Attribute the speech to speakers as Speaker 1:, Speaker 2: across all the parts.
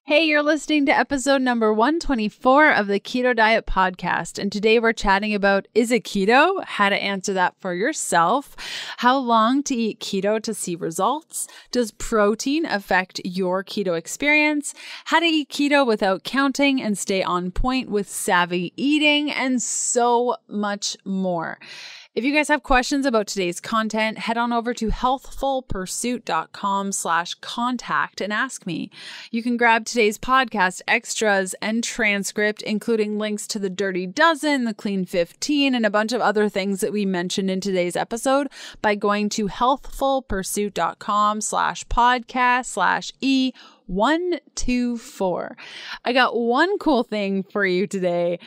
Speaker 1: Hey, you're listening to episode number 124 of the Keto Diet Podcast. And today we're chatting about, is it keto? How to answer that for yourself. How long to eat keto to see results? Does protein affect your keto experience? How to eat keto without counting and stay on point with savvy eating, and so much more. If you guys have questions about today's content, head on over to healthfulpursuit.com/contact and ask me. You can grab today's podcast extras and transcript, including links to the Dirty Dozen, the Clean 15, and a bunch of other things that we mentioned in today's episode by going to healthfulpursuit.com/E124. I got one cool thing for you today.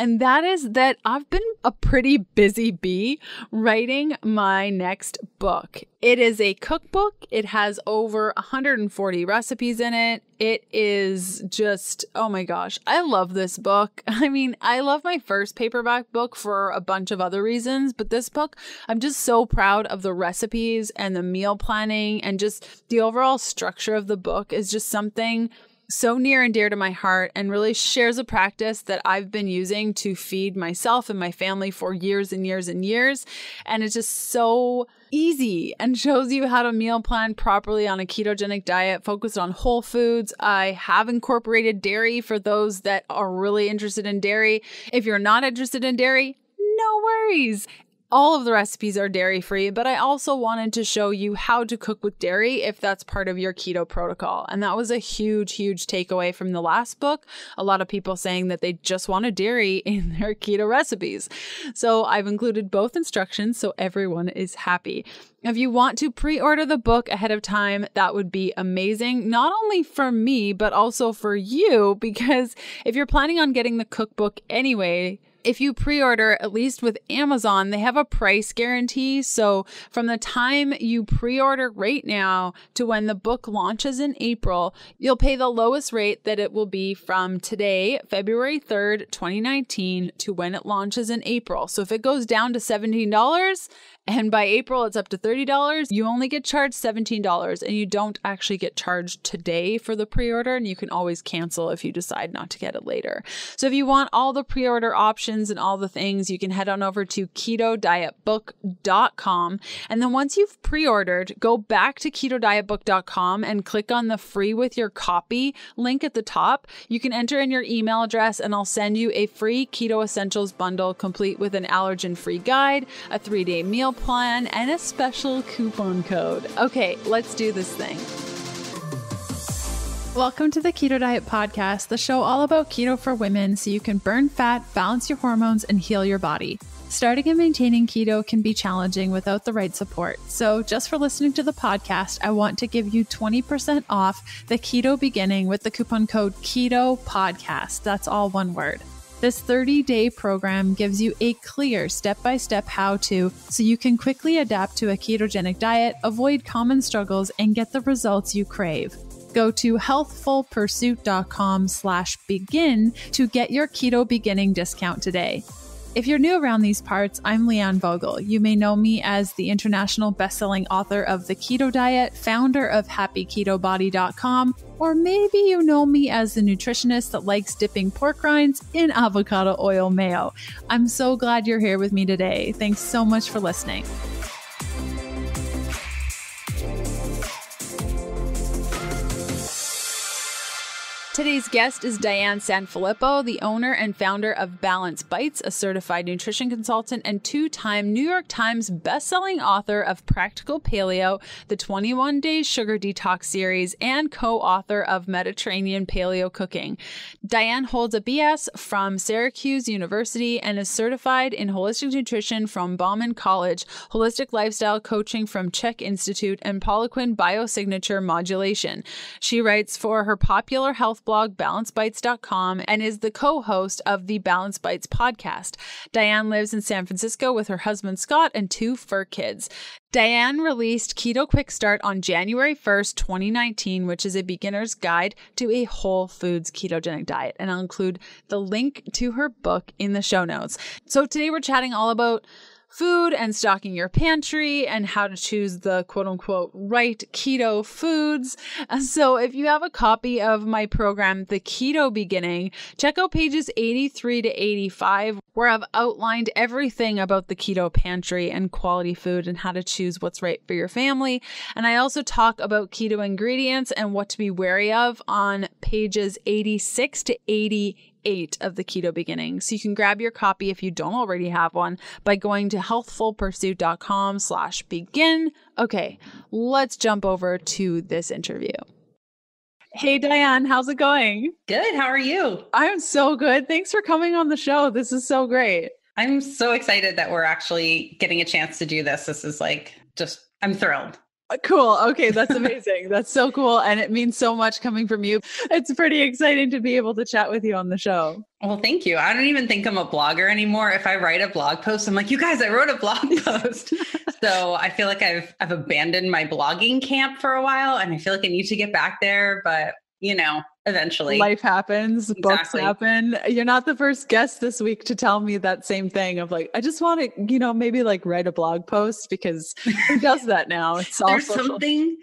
Speaker 1: And that is that I've been a pretty busy bee writing my next book. It is a cookbook. It has over 140 recipes in it. It is just, oh my gosh, I love this book. I mean, I love my first paperback book for a bunch of other reasons, but this book, I'm just so proud of the recipes and the meal planning, and just the overall structure of the book is just something so near and dear to my heart, and really shares a practice that I've been using to feed myself and my family for years and years and years. And it's just so easy and shows you how to meal plan properly on a ketogenic diet focused on whole foods. I have incorporated dairy for those that are really interested in dairy. If you're not interested in dairy, no worries. All of the recipes are dairy-free, but I also wanted to show you how to cook with dairy if that's part of your keto protocol. And that was a huge, huge takeaway from the last book. A lot of people saying that they just wanted dairy in their keto recipes. So I've included both instructions so everyone is happy. If you want to pre-order the book ahead of time, that would be amazing. Not only for me, but also for you, because if you're planning on getting the cookbook anyway, if you pre-order, at least with Amazon, they have a price guarantee. So from the time you pre-order right now to when the book launches in April, you'll pay the lowest rate that it will be from today, February 3rd, 2019, to when it launches in April. So if it goes down to $17, and by April it's up to $30, you only get charged $17, and you don't actually get charged today for the pre-order, and you can always cancel if you decide not to get it later. So if you want all the pre-order options and all the things, you can head on over to ketodietbook.com. And then once you've pre-ordered, go back to ketodietbook.com and click on the free with your copy link at the top. You can enter in your email address, and I'll send you a free Keto Essentials bundle complete with an allergen-free guide, a 3-day meal plan, and a special coupon code. Okay, let's do this thing. Welcome to the Keto Diet Podcast, the show all about keto for women so you can burn fat, balance your hormones, and heal your body. Starting and maintaining keto can be challenging without the right support. So just for listening to the podcast, I want to give you 20% off the Keto Beginning with the coupon code KETO PODCAST. That's all one word. This 30-day program gives you a clear step-by-step how-to so you can quickly adapt to a ketogenic diet, avoid common struggles, and get the results you crave. Go to healthfulpursuit.com/begin to get your Keto Beginning discount today. If you're new around these parts, I'm Leanne Vogel. You may know me as the international best-selling author of The Keto Diet, founder of HappyKetoBody.com, or maybe you know me as the nutritionist that likes dipping pork rinds in avocado oil mayo. I'm so glad you're here with me today. Thanks so much for listening. Today's guest is Diane Sanfilippo, the owner and founder of Balance Bites, a certified nutrition consultant and 2-time New York Times bestselling author of Practical Paleo, the 21 Days Sugar Detox series, and co-author of Mediterranean Paleo Cooking. Diane holds a BS from Syracuse University and is certified in holistic nutrition from Bauman College, holistic lifestyle coaching from Czech Institute, and Poliquin Biosignature Modulation. She writes for her popular health blog balancebites.com and is the co-host of the Balance Bites podcast. Diane lives in San Francisco with her husband Scott and 2 fur kids. Diane released Keto Quick Start on January 1st, 2019, which is a beginner's guide to a whole foods ketogenic diet. And I'll include the link to her book in the show notes. So today we're chatting all about food and stocking your pantry and how to choose the quote unquote right keto foods. So if you have a copy of my program, The Keto Beginning, check out pages 83 to 85, where I've outlined everything about the keto pantry and quality food and how to choose what's right for your family. And I also talk about keto ingredients and what to be wary of on pages 86 to 88 of The Keto Beginning. So you can grab your copy if you don't already have one by going to healthfulpursuit.com/begin. Okay, let's jump over to this interview. Hey, Diane, how's it going?
Speaker 2: Good. How are you?
Speaker 1: I'm so good. Thanks for coming on the show. This is so great.
Speaker 2: I'm so excited that we're actually getting a chance to do this. This is I'm thrilled.
Speaker 1: Cool. Okay. That's amazing. That's so cool. And it means so much coming from you. It's pretty exciting to be able to chat with you on the show.
Speaker 2: Well, thank you. I don't even think I'm a blogger anymore. If I write a blog post, I'm like, you guys, I wrote a blog post. So I feel like I've abandoned my blogging camp for a while and I feel like I need to get back there, but eventually
Speaker 1: life happens, books happen. You're not the first guest this week to tell me that same thing of like, I just want to, maybe like write a blog post, because who does that now? It's all
Speaker 2: there's something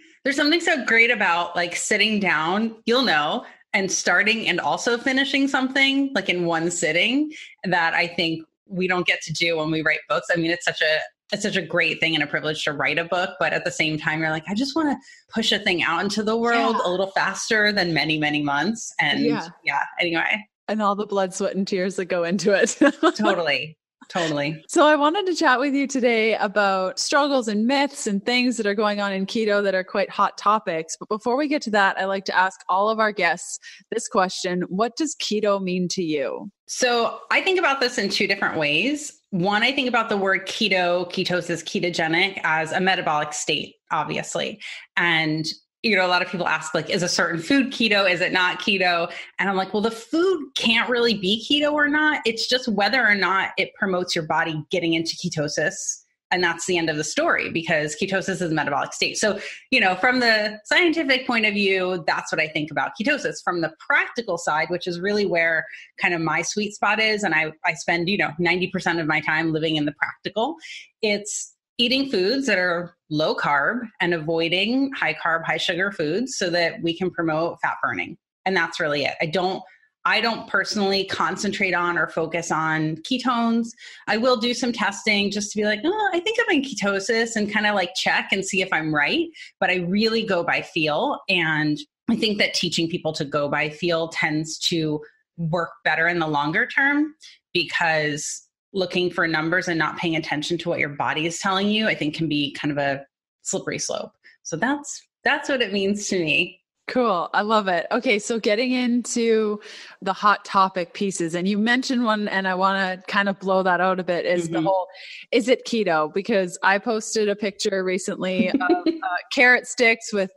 Speaker 2: so great about like sitting down, and starting and also finishing something like in one sitting that I think we don't get to do when we write books. I mean, it's such a great thing and a privilege to write a book, but at the same time, you're like, I just want to push a thing out into the world a little faster than many, many months. And anyway.
Speaker 1: And all the blood, sweat, and tears that go into it.
Speaker 2: Totally.
Speaker 1: So I wanted to chat with you today about struggles and myths and things that are going on in keto that are quite hot topics. But before we get to that, I like to ask all of our guests this question: what does keto mean to you?
Speaker 2: So I think about this in two different ways. One, I think about the word keto, ketosis, ketogenic as a metabolic state, obviously. And a lot of people ask, like, is a certain food keto? Is it not keto? And I'm like, well, the food can't really be keto or not. It's just whether or not it promotes your body getting into ketosis. And that's the end of the story, because ketosis is a metabolic state. So, from the scientific point of view, that's what I think about ketosis. From the practical side, which is really where kind of my sweet spot is, and I spend, 90% of my time living in the practical, it's eating foods that are low carb and avoiding high carb, high sugar foods so that we can promote fat burning. And that's really it. I don't personally concentrate on or focus on ketones. I will do some testing just to be like, I think I'm in ketosis, and kind of like check and see if I'm right. But I really go by feel. And I think that teaching people to go by feel tends to work better in the longer term, because looking for numbers and not paying attention to what your body is telling you, I think can be kind of a slippery slope. So that's what it means to me.
Speaker 1: Cool. I love it. Okay. So getting into the hot topic pieces, and you mentioned one, and I want to kind of blow that out a bit, is the whole, is it keto? Because I posted a picture recently of carrot sticks with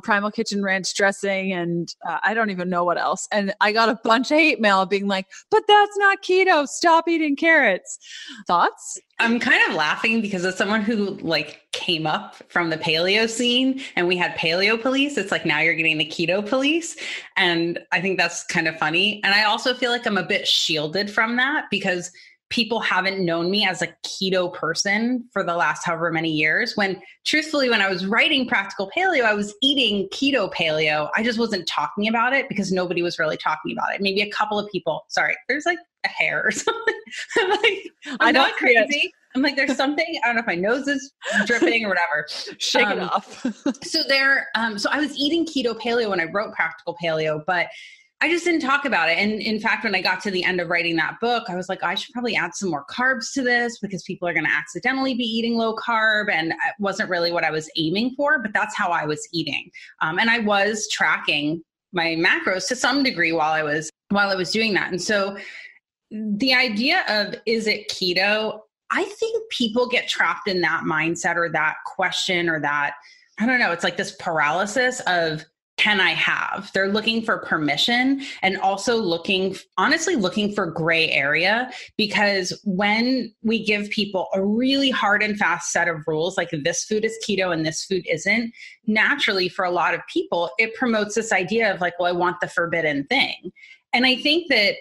Speaker 1: Primal Kitchen ranch dressing, and I don't even know what else. And I got a bunch of hate mail being like, but that's not keto. Stop eating carrots. Thoughts?
Speaker 2: I'm kind of laughing because as someone who came up from the paleo scene and we had paleo police, it's like, now you're getting the keto police. And I think that's kind of funny. And I also feel like I'm a bit shielded from that because people haven't known me as a keto person for the last however many years, when truthfully, when I was writing Practical Paleo, I was eating keto paleo. I just wasn't talking about it because nobody was really talking about it. Maybe a couple of people, sorry, there's like a hair or something. I'm not crazy. I'm like, there's something, I don't know if my nose is dripping or whatever.
Speaker 1: Shake it off.
Speaker 2: So I was eating keto paleo when I wrote Practical Paleo, but I just didn't talk about it. And in fact, when I got to the end of writing that book, I was like, I should probably add some more carbs to this because people are going to accidentally be eating low carb. And it wasn't really what I was aiming for, but that's how I was eating. And I was tracking my macros to some degree while I was doing that. And so the idea of, is it keto? I think people get trapped in that mindset or that question or that, I don't know, it's like this paralysis of, can I have? They're looking for permission and also honestly looking for gray area, because when we give people a really hard and fast set of rules, like this food is keto and this food isn't, naturally for a lot of people, it promotes this idea of like, well, I want the forbidden thing. And I think that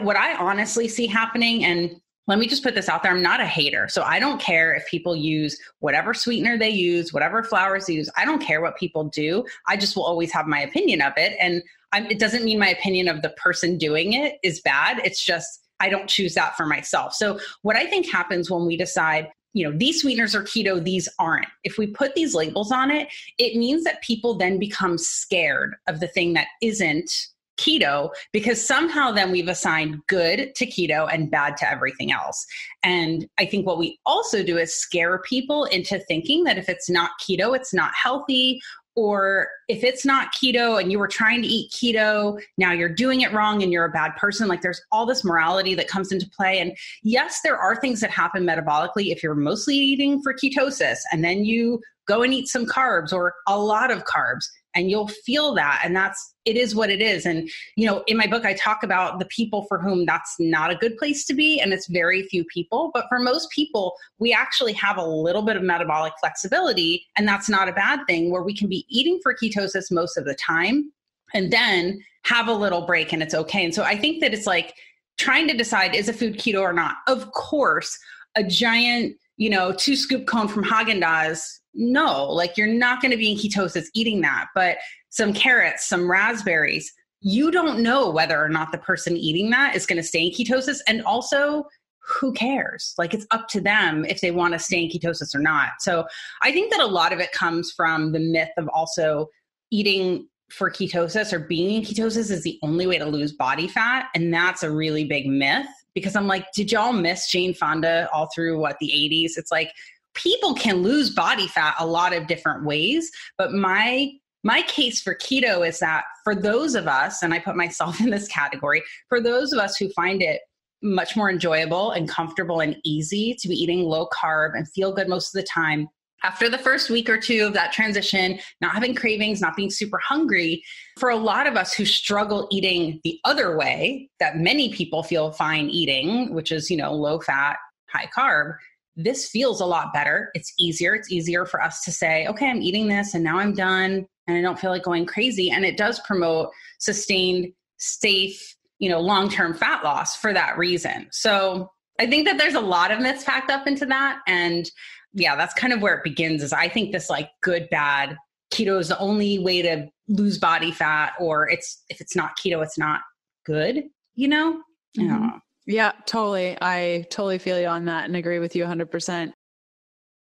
Speaker 2: what I honestly see happening, and let me just put this out there. I'm not a hater. So I don't care if people use whatever sweetener they use, whatever flours they use. I don't care what people do. I just will always have my opinion of it. And it doesn't mean my opinion of the person doing it is bad. It's just, I don't choose that for myself. So what I think happens when we decide, these sweeteners are keto, these aren't. If we put these labels on it, it means that people then become scared of the thing that isn't keto, because somehow then we've assigned good to keto and bad to everything else. And I think what we also do is scare people into thinking that if it's not keto, it's not healthy. Or if it's not keto and you were trying to eat keto, now you're doing it wrong and you're a bad person. Like there's all this morality that comes into play. And yes, there are things that happen metabolically if you're mostly eating for ketosis and then you go and eat some carbs or a lot of carbs and you'll feel that. And it is what it is. And, in my book, I talk about the people for whom that's not a good place to be. And it's very few people. But for most people, we actually have a little bit of metabolic flexibility. And that's not a bad thing, where we can be eating for ketosis most of the time and then have a little break and it's okay. And so I think that it's like trying to decide, is a food keto or not? Of course, a giant, 2-scoop cone from Haagen-Dazs, no, like you're not going to be in ketosis eating that. But some carrots, some raspberries, you don't know whether or not the person eating that is going to stay in ketosis. And also, who cares? Like it's up to them if they want to stay in ketosis or not. So I think that a lot of it comes from the myth of also eating for ketosis or being in ketosis is the only way to lose body fat. And that's a really big myth, because I'm like, did y'all miss Jane Fonda all through the 80s? It's like people can lose body fat a lot of different ways. But my case for keto is that for those of us, and I put myself in this category, for those of us who find it much more enjoyable and comfortable and easy to be eating low carb and feel good most of the time, after the first week or two of that transition, not having cravings, not being super hungry, for a lot of us who struggle eating the other way that many people feel fine eating, which is, low fat, high carb, this feels a lot better. It's easier. It's easier for us to say, okay, I'm eating this and now I'm done and I don't feel like going crazy. And it does promote sustained, safe, long-term fat loss for that reason. So I think that there's a lot of myths packed up into that. And yeah, that's kind of where it begins, is I think this good, bad, keto is the only way to lose body fat, or if it's not keto, it's not good,
Speaker 1: Mm-hmm. Yeah, totally. I totally feel you on that and agree with you 100%.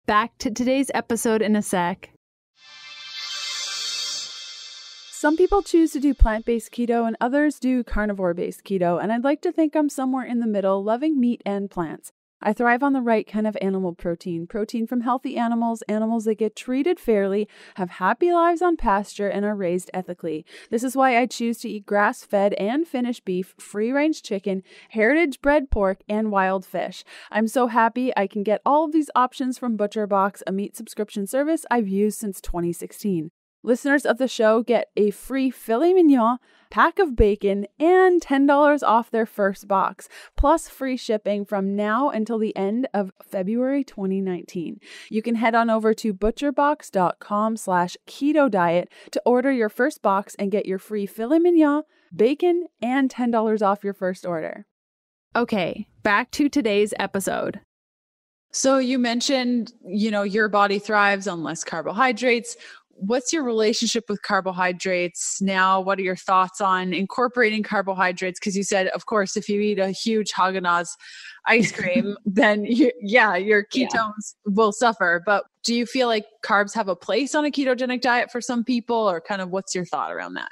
Speaker 1: Back to today's episode in a sec. Some people choose to do plant-based keto and others do carnivore-based keto, and I'd like to think I'm somewhere in the middle, loving meat and plants. I thrive on the right kind of animal protein from healthy animals that get treated fairly, have happy lives on pasture, and are raised ethically. This is why I choose to eat grass-fed and finished beef, free-range chicken, heritage-bred pork, and wild fish. I'm so happy I can get all of these options from ButcherBox, a meat subscription service I've used since 2016. Listeners of the show get a free filet mignon, pack of bacon, and $10 off their first box, plus free shipping from now until the end of February 2019. You can head on over to butcherbox.com/keto diet to order your first box and get your free filet mignon, bacon, and $10 off your first order. Okay, back to today's episode. So you mentioned, your body thrives on less carbohydrates. What's your relationship with carbohydrates now? What are your thoughts on incorporating carbohydrates? Because you said, of course, if you eat a huge Haagen-Dazs ice cream, then your ketones will suffer. But do you feel like carbs have a place on a ketogenic diet for some people, or kind of what's your thought around that?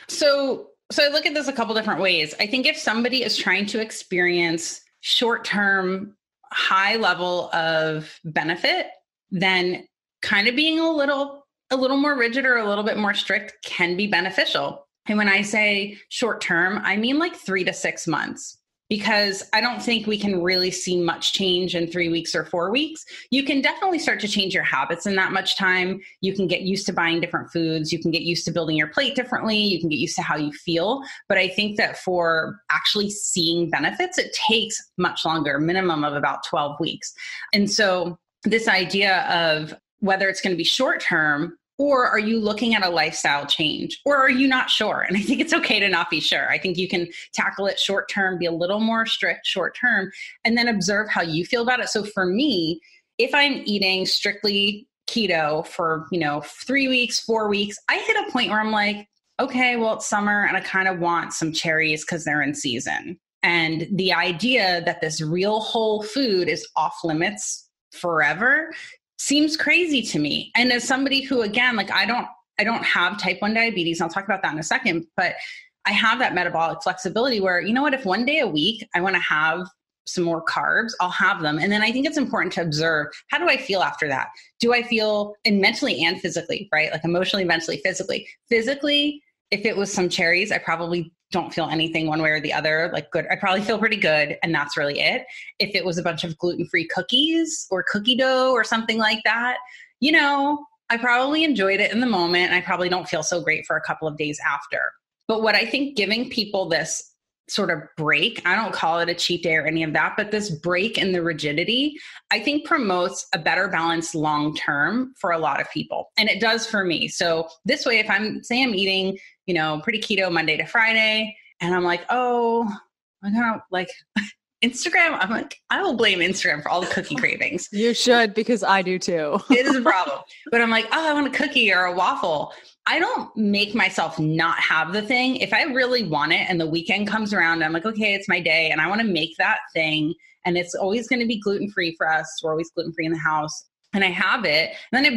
Speaker 2: So I look at this a couple different ways. I think if somebody is trying to experience short-term, high level of benefit, then kind of being a little more rigid or a little bit more strict can be beneficial. And when I say short term, I mean 3 to 6 months, because I don't think we can really see much change in 3 weeks or 4 weeks. You can definitely start to change your habits in that much time. You can get used to buying different foods. You can get used to building your plate differently. You can get used to how you feel. But I think that for actually seeing benefits, it takes much longer, minimum of about 12 weeks. And so this idea of whether it's going to be short term Or are you looking at a lifestyle change? Or are you not sure? And I think it's okay to not be sure. I think you can tackle it short term, be a little more strict short term, and then observe how you feel about it. So for me, if I'm eating strictly keto for, 3 weeks, 4 weeks, I hit a point where I'm like, okay, well, it's summer and I kind of want some cherries because they're in season. And the idea that this real whole food is off limits forever seems crazy to me. And as somebody who, again, like I don't have type 1 diabetes, and I'll talk about that in a second, but I have that metabolic flexibility where, you know what, if one day a week I want to have some more carbs, I'll have them. And then I think it's important to observe, how do I feel after that? Do I feel, and mentally and physically, right? Like emotionally, mentally, physically. Physically, if it was some cherries, I probably don't feel anything one way or the other, like good. I probably feel pretty good. And that's really it. If it was a bunch of gluten-free cookies or cookie dough or something like that, I probably enjoyed it in the moment. And I probably don't feel so great for a couple of days after. But what I think giving people this sort of break, I don't call it a cheat day or any of that, but this break in the rigidity, I think promotes a better balance long-term for a lot of people. And it does for me. So this way, if I'm eating, pretty keto Monday to Friday, and I'm like, oh, I kind of like Instagram. I'm like, I will blame Instagram for all the cookie cravings.
Speaker 1: You should, because I do too.
Speaker 2: It is a problem. But I'm like, oh, I want a cookie or a waffle. I don't make myself not have the thing. If I really want it and the weekend comes around, I'm like, okay, it's my day and I want to make that thing. And it's always going to be gluten-free for us. We're always gluten-free in the house. And I have it, and then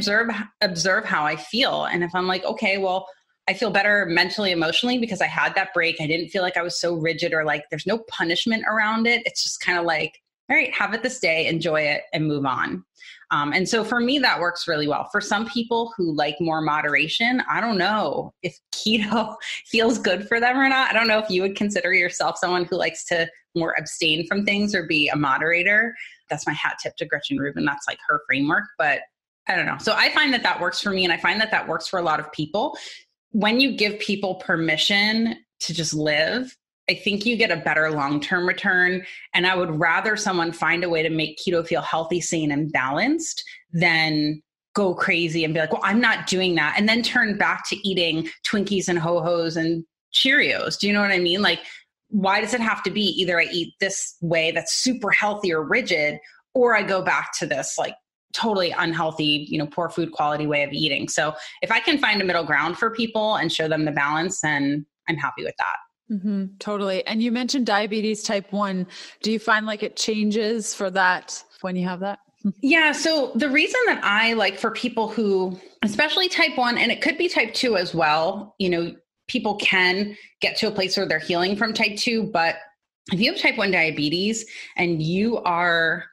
Speaker 2: observe how I feel. And if I'm like, okay, well, I feel better mentally, emotionally because I had that break. I didn't feel like I was so rigid or like there's no punishment around it. It's just kind of like, all right, have it this day, enjoy it, and move on. And so for me, that works really well. For some people who like more moderation, I don't know if keto feels good for them or not. I don't know if you would consider yourself someone who likes to more abstain from things or be a moderator. That's my hat tip to Gretchen Rubin. That's like her framework, but I don't know. So I find that works for me, and I find that works for a lot of people. When you give people permission to just live, I think you get a better long-term return. And I would rather someone find a way to make keto feel healthy, sane, and balanced than go crazy and be like, well, I'm not doing that. And then turn back to eating Twinkies and Ho-Hos and Cheerios. Do you know what I mean? Like, why does it have to be either I eat this way that's super healthy or rigid, or I go back to this like totally unhealthy, poor food quality way of eating? So if I can find a middle ground for people and show them the balance, then I'm happy with that.
Speaker 1: Mm-hmm, totally. And you mentioned diabetes type 1. Do you find like it changes for that when you have that?
Speaker 2: Yeah. So the reason that I like for people who, especially type 1, and it could be type 2 as well, people can get to a place where they're healing from type 2. But if you have type 1 diabetes and you are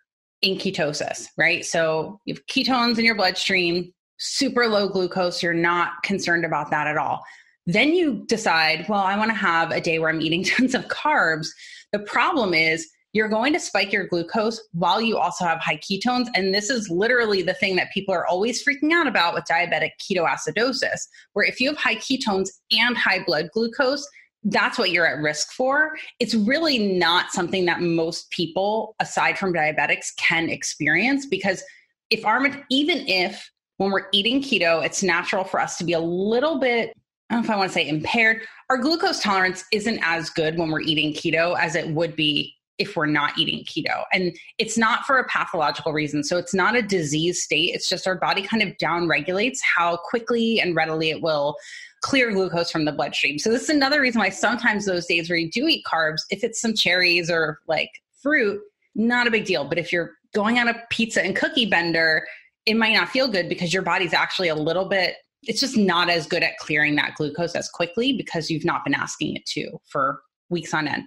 Speaker 2: in ketosis, right? So you have ketones in your bloodstream, super low glucose, you're not concerned about that at all. Then you decide, well, I want to have a day where I'm eating tons of carbs. The problem is you're going to spike your glucose while you also have high ketones. And this is literally the thing that people are always freaking out about with diabetic ketoacidosis, where if you have high ketones and high blood glucose, that's what you're at risk for. It's really not something that most people, aside from diabetics, can experience, because even if when we're eating keto, it's natural for us to be a little bit, I don't know if I want to say impaired. Our glucose tolerance isn't as good when we're eating keto as it would be if we're not eating keto. And it's not for a pathological reason. So it's not a disease state. It's just our body kind of down regulates how quickly and readily it will clear glucose from the bloodstream. So this is another reason why sometimes those days where you do eat carbs, if it's some cherries or like fruit, not a big deal. But if you're going on a pizza and cookie bender, it might not feel good because your body's actually a little bit, it's just not as good at clearing that glucose as quickly because you've not been asking it to for weeks on end.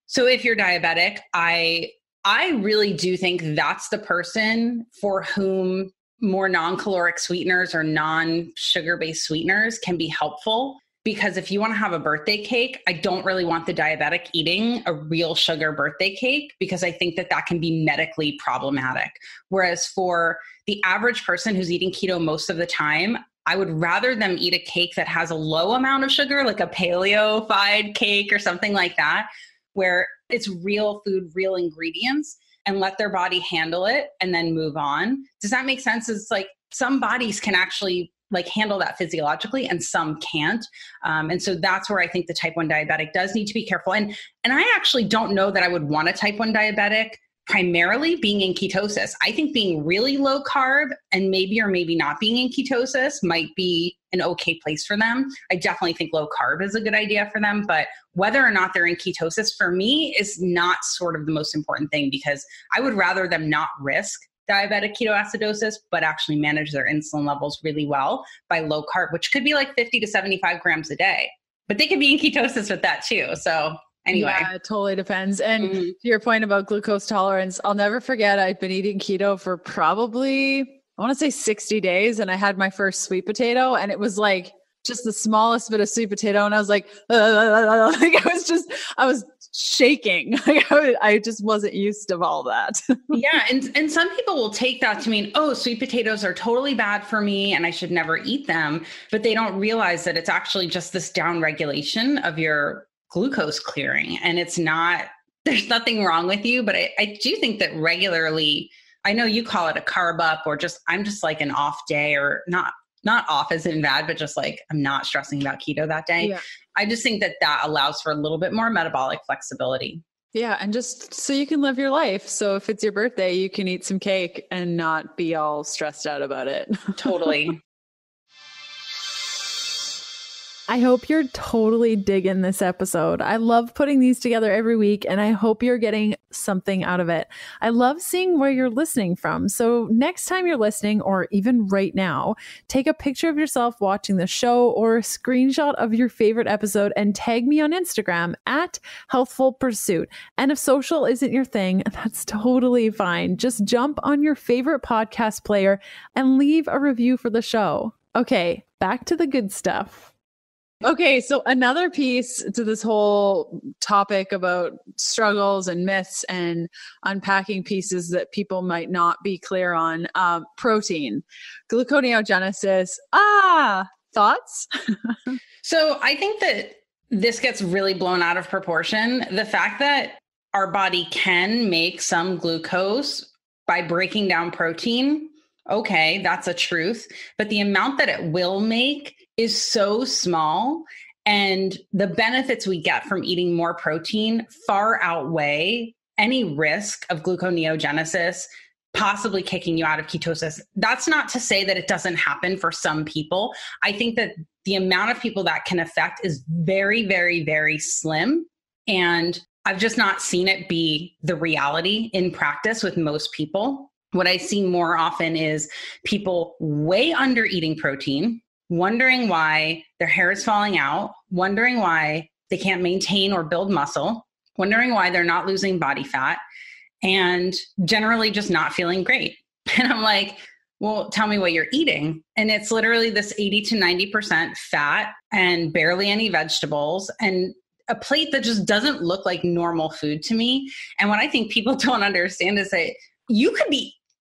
Speaker 2: So if you're diabetic, I really do think that's the person for whom more non-caloric sweeteners or non-sugar-based sweeteners can be helpful. Because if you want to have a birthday cake, I don't really want the diabetic eating a real sugar birthday cake because I think that can be medically problematic. Whereas for the average person who's eating keto most of the time, I would rather them eat a cake that has a low amount of sugar, like a paleo-fied cake or something like that, where it's real food, real ingredients, and let their body handle it and then move on. Does that make sense? It's like some bodies can actually like handle that physiologically and some can't. And so that's where I think the type 1 diabetic does need to be careful. And I actually don't know that I would want a type 1 diabetic primarily being in ketosis. I think being really low carb and maybe or maybe not being in ketosis might be an okay place for them. I definitely think low carb is a good idea for them, but whether or not they're in ketosis for me is not sort of the most important thing, because I would rather them not risk diabetic ketoacidosis, but actually manage their insulin levels really well by low carb, which could be like 50 to 75 grams a day, but they could be in ketosis with that too. So anyway.
Speaker 1: Yeah, it totally depends. And to your point about glucose tolerance, I'll never forget, I've been eating keto for probably, I want to say 60 days. And I had my first sweet potato, and it was like just the smallest bit of sweet potato. And I was like I was shaking. I just wasn't used to all that.
Speaker 2: Yeah. And some people will take that to mean, oh, sweet potatoes are totally bad for me and I should never eat them. But they don't realize that it's actually just this down regulation of your glucose clearing. And it's not, there's nothing wrong with you, but I do think that regularly, I know you call it a carb up, or just, I'm just like an off day, or not off as in bad, but just like, I'm not stressing about keto that day.
Speaker 1: Yeah.
Speaker 2: I just think that allows for a little bit more metabolic flexibility.
Speaker 1: Yeah. And just so you can live your life. So if it's your birthday, you can eat some cake and not be all stressed out about it.
Speaker 2: Totally.
Speaker 1: I hope you're totally digging this episode. I love putting these together every week, and I hope you're getting something out of it. I love seeing where you're listening from. So next time you're listening, or even right now, take a picture of yourself watching the show or a screenshot of your favorite episode and tag me on Instagram at Healthful Pursuit. And if social isn't your thing, that's totally fine. Just jump on your favorite podcast player and leave a review for the show. Okay, back to the good stuff. Okay, so another piece to this whole topic about struggles and myths and unpacking pieces that people might not be clear on, protein, gluconeogenesis. Thoughts?
Speaker 2: So I think that this gets really blown out of proportion. The fact that our body can make some glucose by breaking down protein, okay, that's a truth. But the amount that it will make is so small, and the benefits we get from eating more protein far outweigh any risk of gluconeogenesis possibly kicking you out of ketosis. That's not to say that it doesn't happen for some people. I think that the amount of people that can affect is very, very, very slim. And I've just not seen it be the reality in practice with most people. What I see more often is people way under eating protein, wondering why their hair is falling out, wondering why they can't maintain or build muscle, wondering why they're not losing body fat, and generally just not feeling great. And I'm like, well, tell me what you're eating. And it's literally this 80 to 90% fat and barely any vegetables, and a plate that just doesn't look like normal food to me. And what I think people don't understand is that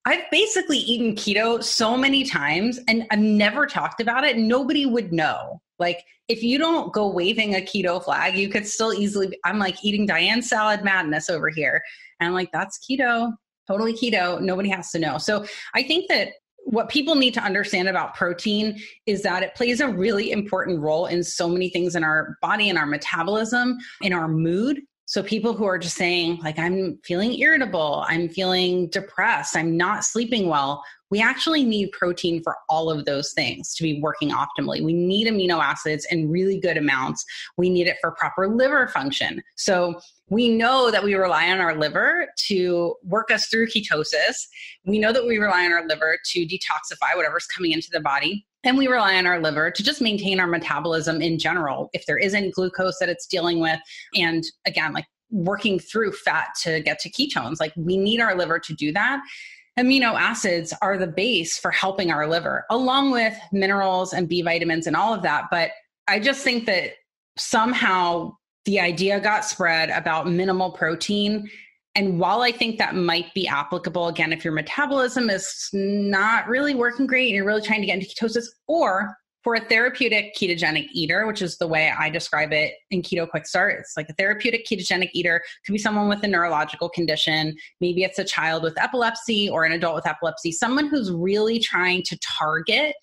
Speaker 2: I've basically eaten keto so many times and I've never talked about it. Nobody would know. Like, if you don't go waving a keto flag, you could still easily, I'm like eating Diane salad madness over here. And I'm like, that's keto, totally keto. Nobody has to know. So I think that what people need to understand about protein is that it plays a really important role in so many things in our body, in our metabolism, in our mood. So people who are just saying, like, I'm feeling irritable, I'm feeling depressed, I'm not sleeping well, we actually need protein for all of those things to be working optimally. We need amino acids in really good amounts. We need it for proper liver function. So we know that we rely on our liver to work us through ketosis. We know that we rely on our liver to detoxify whatever's coming into the body. And we rely on our liver to just maintain our metabolism in general, if there is any glucose that it's dealing with. And again, like working through fat to get to ketones, like we need our liver to do that. Amino acids are the base for helping our liver, along with minerals and B vitamins and all of that. But I just think that somehow the idea got spread about minimal protein. And while I think that might be applicable, again, if your metabolism is not really working great and you're really trying to get into ketosis, or for a therapeutic ketogenic eater, which is the way I describe it in Keto Quick Start, it's like a therapeutic ketogenic eater could be someone with a neurological condition. Maybe it's a child with epilepsy or an adult with epilepsy, someone who's really trying to target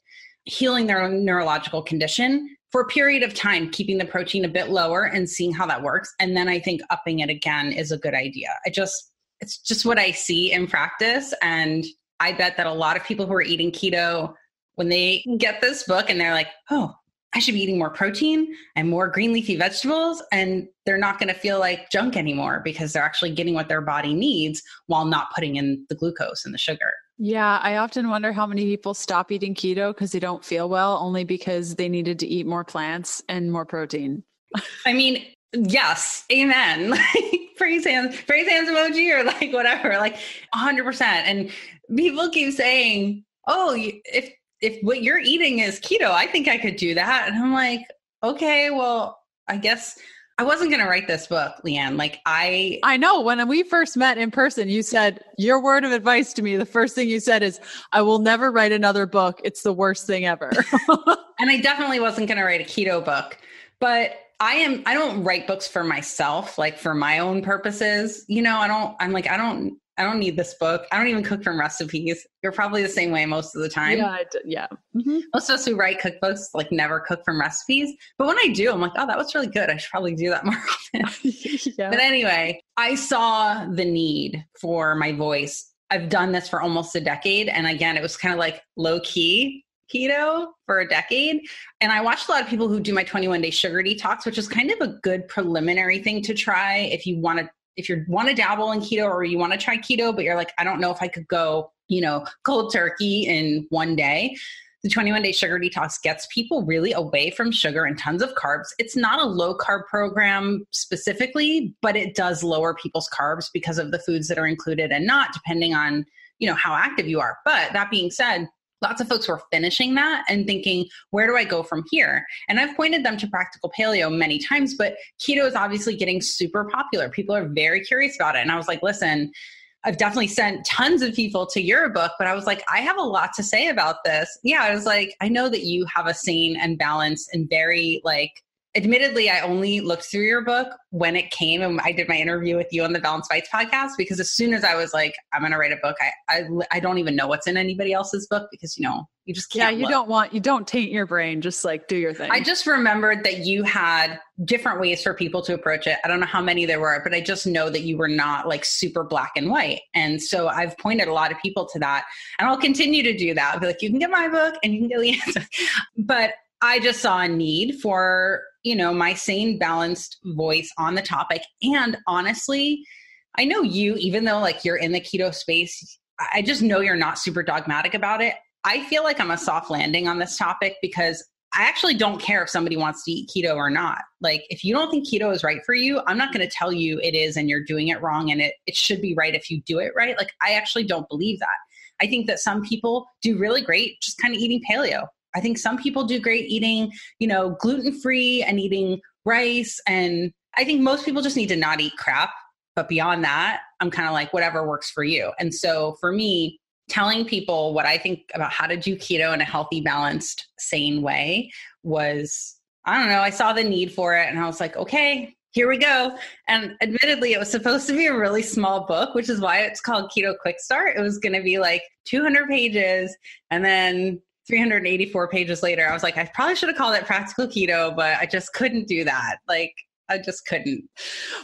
Speaker 2: healing their own neurological condition for a period of time, keeping the protein a bit lower and seeing how that works. And then I think upping it again is a good idea. It's just what I see in practice. And I bet that a lot of people who are eating keto, when they get this book and they're like, oh, I should be eating more protein and more green leafy vegetables, and they're not going to feel like junk anymore because they're actually getting what their body needs while not putting in the glucose and the sugar.
Speaker 1: Yeah, I often wonder how many people stop eating keto because they don't feel well, only because they needed to eat more plants and more protein.
Speaker 2: I mean, yes, amen. Praise hands emoji or like whatever, like 100%. And people keep saying, oh, if what you're eating is keto, I think I could do that. And I'm like, okay, well, I guess I wasn't going to write this book, Leanne. Like I
Speaker 1: know when we first met in person, you said your word of advice to me. The first thing you said is, I will never write another book. It's the worst thing ever.
Speaker 2: And I definitely wasn't going to write a keto book, but I don't write books for myself, like for my own purposes. You know, I don't need this book. I don't even cook from recipes. You're probably the same way most of the time.
Speaker 1: Yeah. Mm-hmm.
Speaker 2: Most of us who write cookbooks like never cook from recipes. But when I do, I'm like, oh, that was really good. I should probably do that more often. Yeah. But anyway, I saw the need for my voice. I've done this for almost a decade. And again, it was kind of like low key keto for a decade. And I watched a lot of people who do my 21-day sugar detox, which is kind of a good preliminary thing to try if you want to dabble in keto or you want to try keto, but you're like, I don't know if I could go, cold turkey in one day. The 21-day sugar detox gets people really away from sugar and tons of carbs. It's not a low carb program specifically, but it does lower people's carbs because of the foods that are included and not, depending on, how active you are. But that being said, lots of folks were finishing that and thinking, where do I go from here? And I've pointed them to practical paleo many times, but keto is obviously getting super popular. People are very curious about it. And I was like, listen, I've definitely sent tons of people to your book, but I was like, I have a lot to say about this. Yeah, I was like, I know that you have a sane and balanced and very admittedly, I only looked through your book when it came and I did my interview with you on the Balanced Bites podcast, because as soon as I was like, I'm going to write a book, I don't even know what's in anybody else's book because, you just can't.
Speaker 1: Yeah, you don't taint your brain. Just do your thing.
Speaker 2: I just remembered that you had different ways for people to approach it. I don't know how many there were, but I just know that you were not super black and white. And so I've pointed a lot of people to that, and I'll continue to do that. I'll be like, you can get my book and you can get Leanne's. But I just saw a need for, my sane, balanced voice on the topic. And honestly, I know you, even though you're in the keto space, I just know you're not super dogmatic about it. I feel like I'm a soft landing on this topic because I actually don't care if somebody wants to eat keto or not. If you don't think keto is right for you, I'm not going to tell you it is and you're doing it wrong and it should be right if you do it right. I actually don't believe that. I think that some people do really great just kind of eating paleo. I think some people do great eating, gluten-free and eating rice. And I think most people just need to not eat crap. But beyond that, I'm kind of whatever works for you. And so for me, telling people what I think about how to do keto in a healthy, balanced, sane way was, I don't know, I saw the need for it and I was like, okay, here we go. And admittedly, it was supposed to be a really small book, which is why it's called Keto Quick Start. It was going to be 200 pages and then 384 pages later, I was like, I probably should have called it Practical Keto, but I just couldn't do that. I just couldn't.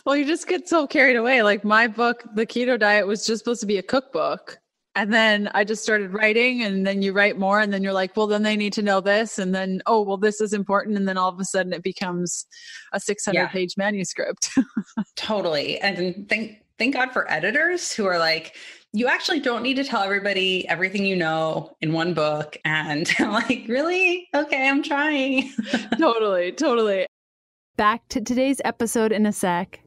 Speaker 1: Well, you just get so carried away. My book, The Keto Diet, was just supposed to be a cookbook. And then I just started writing, and then you write more, and then you're like, well, then they need to know this. And then, oh, well, this is important. And then all of a sudden it becomes a 600-page manuscript.
Speaker 2: Totally. And thank God for editors who are you actually don't need to tell everybody everything you know in one book. And I'm really? Okay, I'm trying.
Speaker 1: Totally. Back to today's episode in a sec.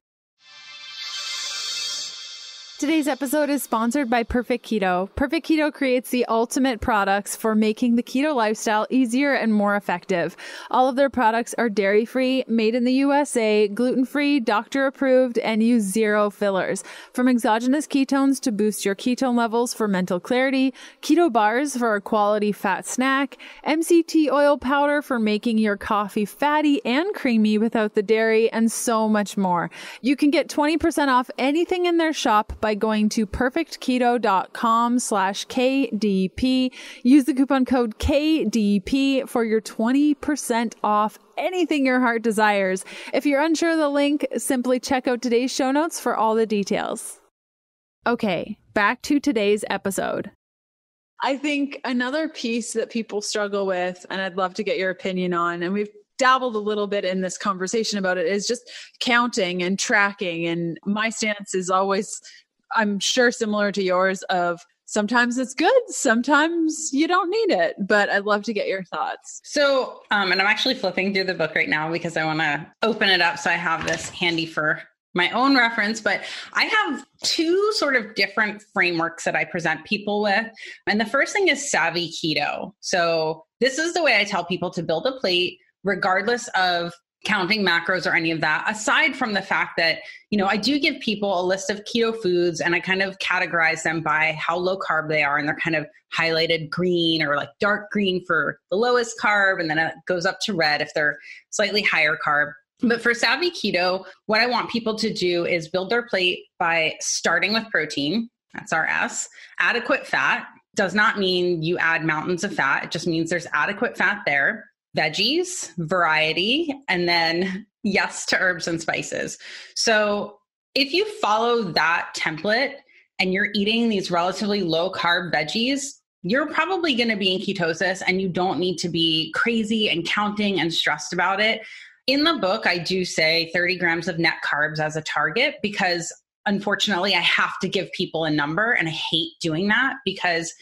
Speaker 1: Today's episode is sponsored by Perfect Keto. Perfect Keto creates the ultimate products for making the keto lifestyle easier and more effective. All of their products are dairy-free, made in the USA, gluten-free, doctor-approved, and use zero fillers. From exogenous ketones to boost your ketone levels for mental clarity, keto bars for a quality fat snack, MCT oil powder for making your coffee fatty and creamy without the dairy, and so much more. You can get 20% off anything in their shop by by going to perfectketo.com/KDP. Use the coupon code KDP for your 20% off anything your heart desires. If you're unsure of the link, simply check out today's show notes for all the details. Okay, back to today's episode. I think another piece that people struggle with, and I'd love to get your opinion on, and we've dabbled a little bit in this conversation about it, is just counting and tracking. And my stance is always, I'm sure similar to yours, of sometimes it's good, sometimes you don't need it, but I'd love to get your thoughts.
Speaker 2: So, and I'm actually flipping through the book right now because I want to open it up so I have this handy for my own reference, but I have two sort of different frameworks that I present people with. And the first thing is savvy keto. So this is the way I tell people to build a plate, regardless of counting macros or any of that, aside from the fact that, I do give people a list of keto foods and I kind of categorize them by how low carb they are. And they're kind of highlighted green or like dark green for the lowest carb. And then it goes up to red if they're slightly higher carb. But for savvy keto, what I want people to do is build their plate by starting with protein. That's our S. Adequate fat does not mean you add mountains of fat. It just means there's adequate fat there. Veggies, variety, and then yes to herbs and spices. So if you follow that template and you're eating these relatively low carb veggies, you're probably going to be in ketosis and you don't need to be crazy and counting and stressed about it. In the book, I do say 30 grams of net carbs as a target because unfortunately I have to give people a number and I hate doing that because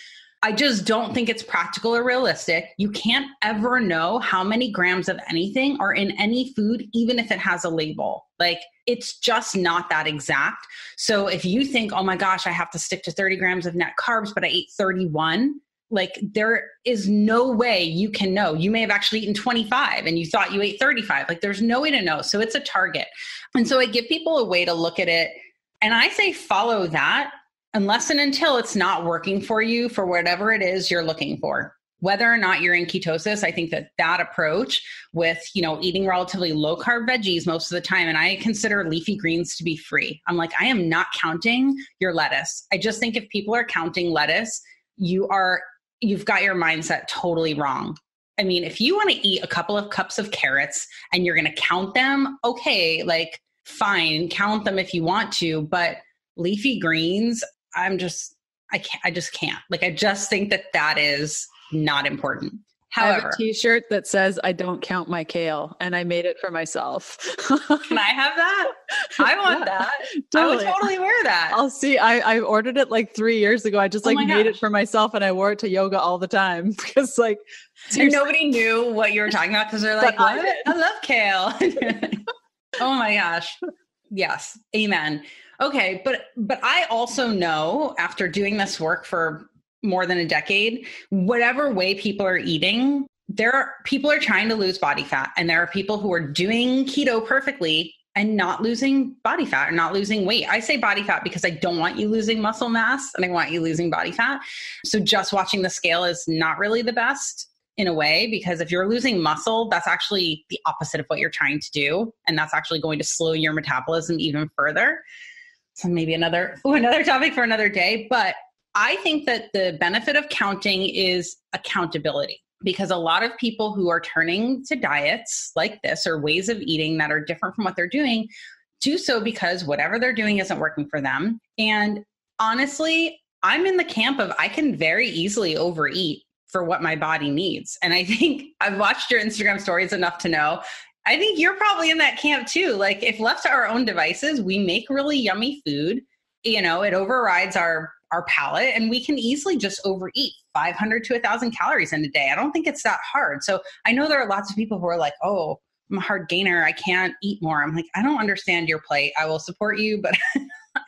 Speaker 2: I just don't think it's practical or realistic. You can't ever know how many grams of anything are in any food, even if it has a label. Like, it's just not that exact. So if you think, oh my gosh, I have to stick to 30 grams of net carbs, but I ate 31, like there is no way you can know. You may have actually eaten 25 and you thought you ate 35. Like there's no way to know. So it's a target. And so I give people a way to look at it. And I say, follow that unless and until it's not working for you for whatever it is you're looking for. Whether or not you're in ketosis, I think that approach with, eating relatively low carb veggies most of the time, and I consider leafy greens to be free. I'm like, I am not counting your lettuce. I just think if people are counting lettuce, you've got your mindset totally wrong. I mean, if you want to eat a couple of cups of carrots and you're going to count them, okay, like fine, count them if you want to, but leafy greens, I just can't. Like, I just think that is not important. However,
Speaker 1: I have a t-shirt that says, I don't count my kale, and I made it for myself.
Speaker 2: Can I have that? I want that. Totally. I would totally wear that.
Speaker 1: I'll see. I ordered it like 3 years ago. I just made it for myself and I wore it to yoga all the time because
Speaker 2: and nobody knew what you were talking about because they're like, what? I love kale. Oh my gosh. Yes. Amen. Okay. But I also know after doing this work for more than a decade, whatever way people are eating, people are trying to lose body fat. And there are people who are doing keto perfectly and not losing body fat or not losing weight. I say body fat because I don't want you losing muscle mass and I want you losing body fat. So just watching the scale is not really the best in a way, because if you're losing muscle, that's actually the opposite of what you're trying to do. And that's actually going to slow your metabolism even further. So maybe another topic for another day. But I think that the benefit of counting is accountability, because a lot of people who are turning to diets like this or ways of eating that are different from what they're doing do so because whatever they're doing isn't working for them. And honestly, I'm in the camp of I can very easily overeat for what my body needs. And I think I've watched your Instagram stories enough to know, I think you're probably in that camp too. Like if left to our own devices, we make really yummy food, it overrides our palate and we can easily just overeat 500 to 1,000 calories in a day. I don't think it's that hard. So I know there are lots of people who are like, oh, I'm a hard gainer. I can't eat more. I'm like, I don't understand your plate. I will support you, but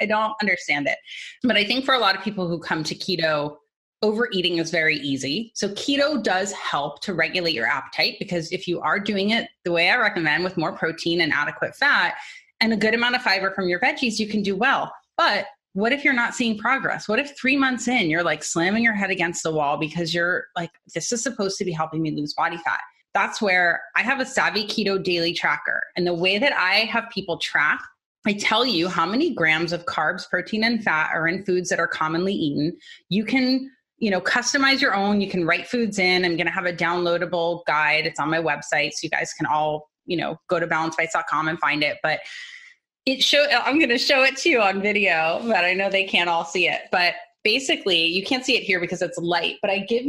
Speaker 2: I don't understand it. But I think for a lot of people who come to keto, overeating is very easy. So keto does help to regulate your appetite, because if you are doing it the way I recommend with more protein and adequate fat and a good amount of fiber from your veggies, you can do well. But what if you're not seeing progress? What if 3 months in, you're like slamming your head against the wall because you're like, this is supposed to be helping me lose body fat? That's where I have a Savvy Keto daily tracker. And the way that I have people track I tell you how many grams of carbs, protein, and fat are in foods that are commonly eaten. You can, customize your own. You can write foods in. I'm going to have a downloadable guide. It's on my website. So you guys can all, go to balancebites.com and find it. But I'm going to show it to you on video, but I know they can't all see it. But basically, you can't see it here because it's light, but I give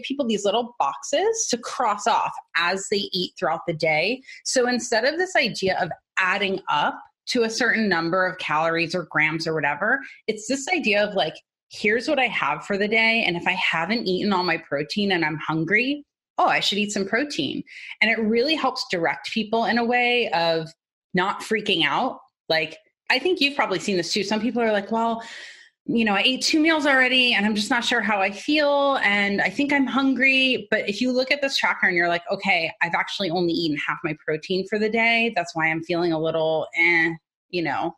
Speaker 2: people these little boxes to cross off as they eat throughout the day. So instead of this idea of adding up to a certain number of calories or grams or whatever, it's this idea of like, here's what I have for the day. And if I haven't eaten all my protein and I'm hungry, I should eat some protein. And it really helps direct people in a way of not freaking out. Like, I think you've probably seen this too. Some people are like, well, I ate 2 meals already and I'm just not sure how I feel. And I think I'm hungry. But if you look at this tracker and you're like, okay, I've actually only eaten half my protein for the day. That's why I'm feeling a little,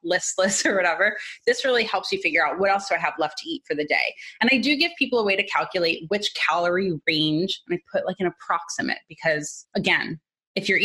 Speaker 2: listless or whatever. This really helps you figure out what else do I have left to eat for the day. And I do give people a way to calculate which calorie range. And I put like an approximate because again, if you're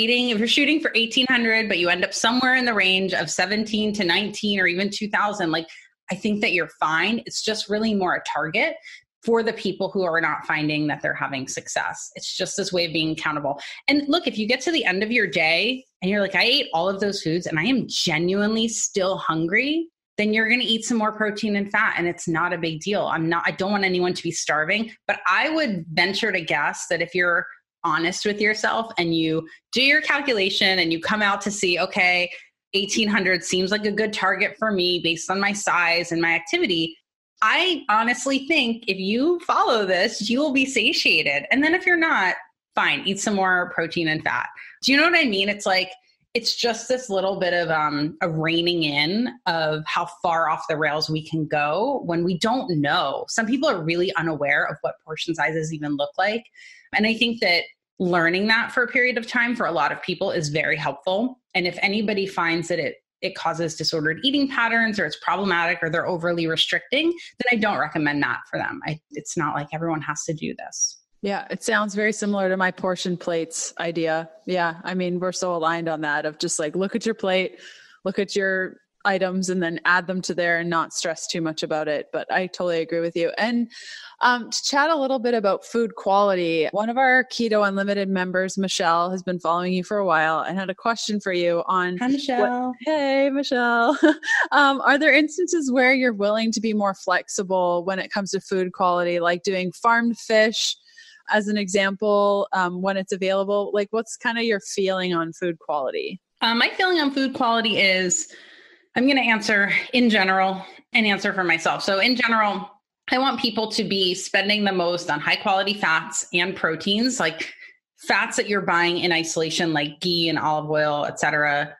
Speaker 2: shooting for 1800, but you end up somewhere in the range of 17 to 19 or even 2000, like I think that you're fine. It's just really more a target for the people who are not finding that they're having success. It's just this way of being accountable. And look, if you get to the end of your day and you're like, I ate all of those foods and I am genuinely still hungry, then you're going to eat some more protein and fat. And it's not a big deal. I don't want anyone to be starving, but I would venture to guess that if you're honest with yourself and you do your calculation and you come out to see, okay, 1800 seems like a good target for me based on my size and my activity. I honestly think if you follow this, you will be satiated. And then if you're not, fine, eat some more protein and fat. Do you know what I mean? It's like, it's just this little bit of a reining in of how far off the rails we can go when we don't know. Some people are really unaware of what portion sizes even look like. And I think that learning that for a period of time for a lot of people is very helpful. And if anybody finds that it causes disordered eating patterns or it's problematic or they're overly restricting, then I don't recommend that for them. It's not like everyone has to do this.
Speaker 1: Yeah, it sounds very similar to my portion plates idea. Yeah, I mean, we're so aligned on that of just like, look at your plate, look at your items and then add them to there and not stress too much about it. But I totally agree with you. And to chat a little bit about food quality, one of our Keto Unlimited members, Michelle, has been following you for a while and had a question for you on—
Speaker 2: Hi, Michelle.
Speaker 1: Hey, Michelle. Are there instances where you're willing to be more flexible when it comes to food quality, like doing farmed fish as an example, when it's available? Like, what's kind of your feeling on food quality?
Speaker 2: My feeling on food quality is, I'm going to answer in general and answer for myself. So in general, I want people to be spending the most on high quality fats and proteins, like fats that you're buying in isolation, like ghee and olive oil, et cetera.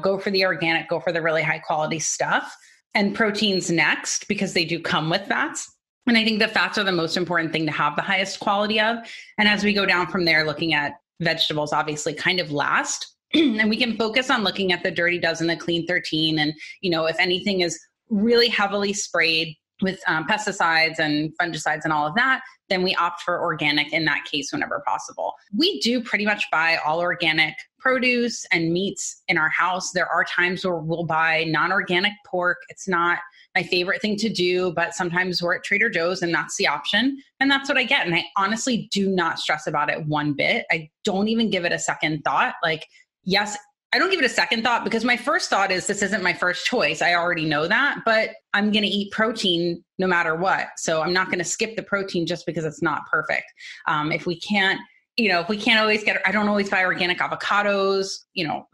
Speaker 2: Go for the organic, go for the really high quality stuff, and proteins next because they do come with fats. And I think the fats are the most important thing to have the highest quality of. And as we go down from there, looking at vegetables, obviously kind of last. And we can focus on looking at the Dirty Dozen, the Clean 13. And, if anything is really heavily sprayed with pesticides and fungicides and all of that, then we opt for organic in that case whenever possible. We do pretty much buy all organic produce and meats in our house. There are times where we'll buy non-organic pork. It's not my favorite thing to do, but sometimes we're at Trader Joe's and that's the option. And that's what I get. And I honestly do not stress about it one bit. I don't even give it a second thought. Like, yes, I don't give it a second thought because my first thought is this isn't my first choice. I already know that, but I'm going to eat protein no matter what. So I'm not going to skip the protein just because it's not perfect. If we can't always get, I don't always buy organic avocados,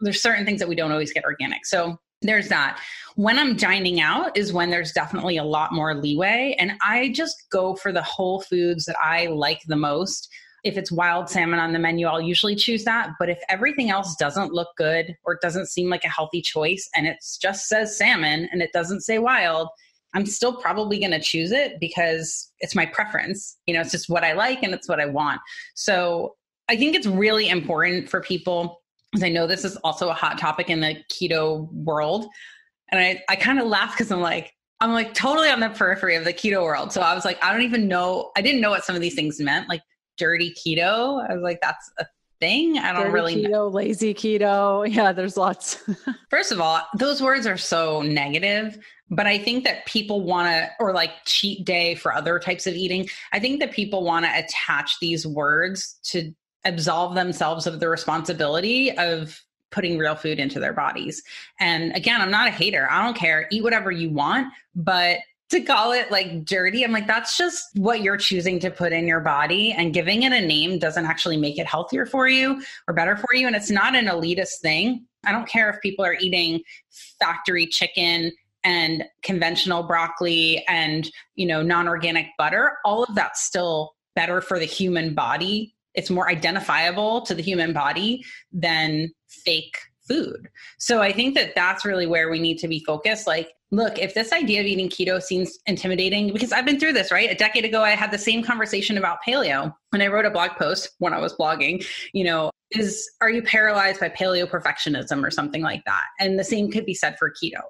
Speaker 2: there's certain things that we don't always get organic. So there's that. When I'm dining out is when there's definitely a lot more leeway. And I just go for the whole foods that I like the most. If it's wild salmon on the menu, I'll usually choose that. But if everything else doesn't look good or it doesn't seem like a healthy choice and it just says salmon and it doesn't say wild, I'm still probably going to choose it because it's my preference. It's just what I like and it's what I want. So I think it's really important for people, because I know this is also a hot topic in the keto world. And I kind of laugh because I'm like totally on the periphery of the keto world. So I was like, I didn't know what some of these things meant, like dirty keto. I was like, that's thing. I don't
Speaker 1: Dirty
Speaker 2: really
Speaker 1: keto, lazy keto. Yeah, there's lots.
Speaker 2: First of all, those words are so negative, but I think that people want to, or like cheat day for other types of eating. I think that people want to attach these words to absolve themselves of the responsibility of putting real food into their bodies. And again, I'm not a hater. I don't care. Eat whatever you want, but to call it like dirty, I'm like, that's just what you're choosing to put in your body, and giving it a name doesn't actually make it healthier for you or better for you. And it's not an elitist thing. I don't care if people are eating factory chicken and conventional broccoli and, non-organic butter. All of that's still better for the human body. It's more identifiable to the human body than fake food. So I think that that's really where we need to be focused. Like, look, if this idea of eating keto seems intimidating, because I've been through this, right? A decade ago, I had the same conversation about paleo. And I wrote a blog post when I was blogging, are you paralyzed by paleo perfectionism or something like that? And the same could be said for keto.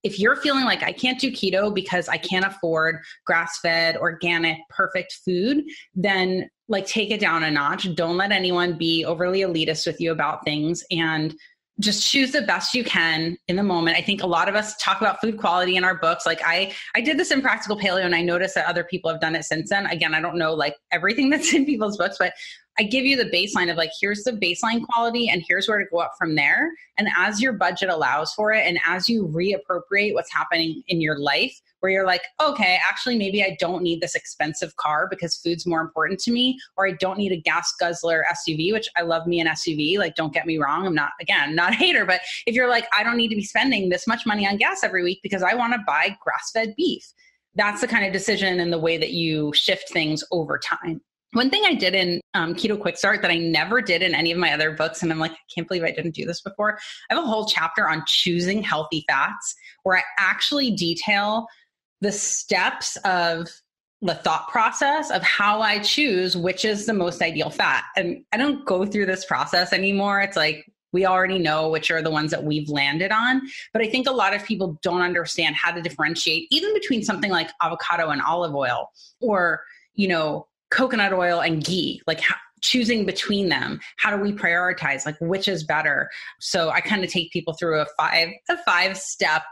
Speaker 2: If you're feeling like I can't do keto because I can't afford grass-fed, organic, perfect food, then like take it down a notch. Don't let anyone be overly elitist with you about things, and just choose the best you can in the moment. I think a lot of us talk about food quality in our books. Like I did this in Practical Paleo, and I noticed that other people have done it since then. Again, I don't know like everything that's in people's books, but I give you the baseline of like, here's the baseline quality and here's where to go up from there. And as your budget allows for it, and as you reappropriate what's happening in your life, where you're like, okay, actually, maybe I don't need this expensive car because food's more important to me, or I don't need a gas guzzler SUV, which I love me an SUV. Like, don't get me wrong. I'm not a hater, but if you're like, I don't need to be spending this much money on gas every week because I want to buy grass-fed beef. That's the kind of decision and the way that you shift things over time. One thing I did in Keto Quick Start that I never did in any of my other books, and I'm like, I can't believe I didn't do this before. I have a whole chapter on choosing healthy fats where I actually detail the steps of the thought process of how I choose which is the most ideal fat. And I don't go through this process anymore. It's like, we already know which are the ones that we've landed on. But I think a lot of people don't understand how to differentiate even between something like avocado and olive oil, or, coconut oil and ghee, like choosing between them. How do we prioritize? Like, which is better? So I kind of take people through a five-step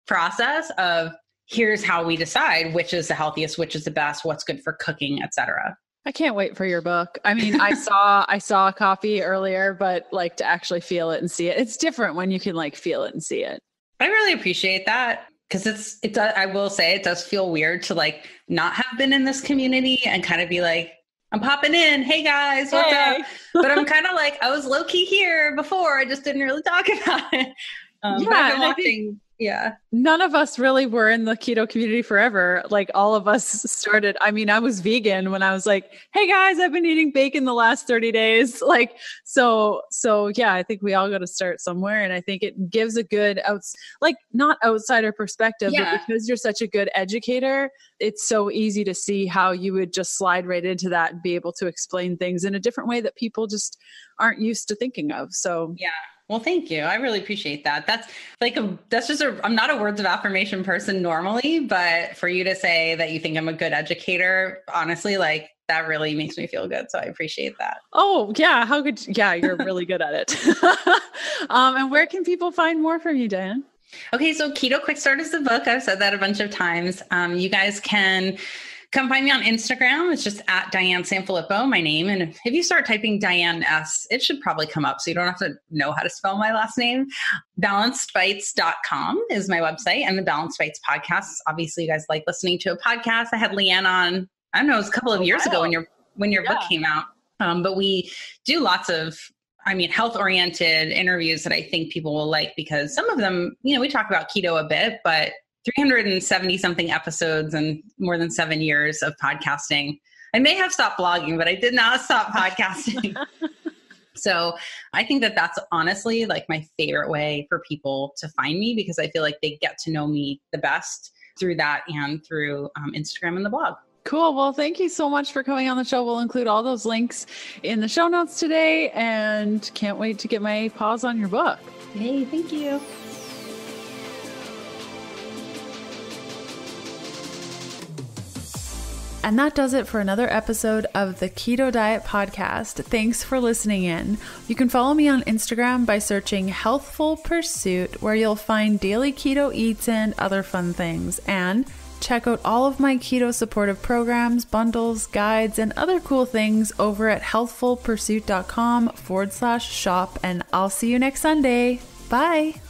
Speaker 2: process of here's how we decide which is the healthiest, which is the best, what's good for cooking, etc.
Speaker 1: I can't wait for your book. I mean, I saw a copy earlier, but like to actually feel it and see it. It's different when you can like feel it and see it.
Speaker 2: I really appreciate that. Because I will say it does feel weird to like not have been in this community and kind of be like, I'm popping in. Hey guys, what's up? But I'm kind of like, I was low key here before. I just didn't really talk about it. But I've been watching. Yeah.
Speaker 1: None of us really were in the keto community forever. Like all of us started, I mean, I was vegan when I was like, hey guys, I've been eating bacon the last 30 days. Like, so yeah, I think we all got to start somewhere. And I think it gives a good not outsider perspective, but because you're such a good educator, it's so easy to see how you would just slide right into that and be able to explain things in a different way that people just aren't used to thinking of. So
Speaker 2: yeah. Well, thank you. I really appreciate that. I'm not a words of affirmation person normally, but for you to say that you think I'm a good educator, honestly, like that really makes me feel good. So I appreciate that.
Speaker 1: Oh yeah. You're really good at it. And where can people find more from you, Diane?
Speaker 2: Okay. So Keto Quick Start is the book. I've said that a bunch of times. You guys can come find me on Instagram. It's just at Diane Sanfilippo, my name. And if you start typing Diane S, it should probably come up. So you don't have to know how to spell my last name. balancedbites.com is my website, and the Balanced Bites podcast. Obviously, you guys like listening to a podcast. I had Leanne on, I don't know, it was a couple of years ago when your book came out. But we do lots of, health-oriented interviews that I think people will like, because some of them, we talk about keto a bit, but 370 something episodes and more than 7 years of podcasting. I may have stopped blogging, but I did not stop podcasting. So I think that that's honestly like my favorite way for people to find me, because I feel like they get to know me the best through that and through Instagram and the blog.
Speaker 1: Cool. Well, thank you so much for coming on the show. We'll include all those links in the show notes today, and can't wait to get my paws on your book.
Speaker 2: Hey, thank you.
Speaker 1: And that does it for another episode of the Keto Diet Podcast. Thanks for listening in. You can follow me on Instagram by searching Healthful Pursuit, where you'll find daily keto eats and other fun things. And check out all of my keto supportive programs, bundles, guides, and other cool things over at healthfulpursuit.com/shop. And I'll see you next Sunday. Bye.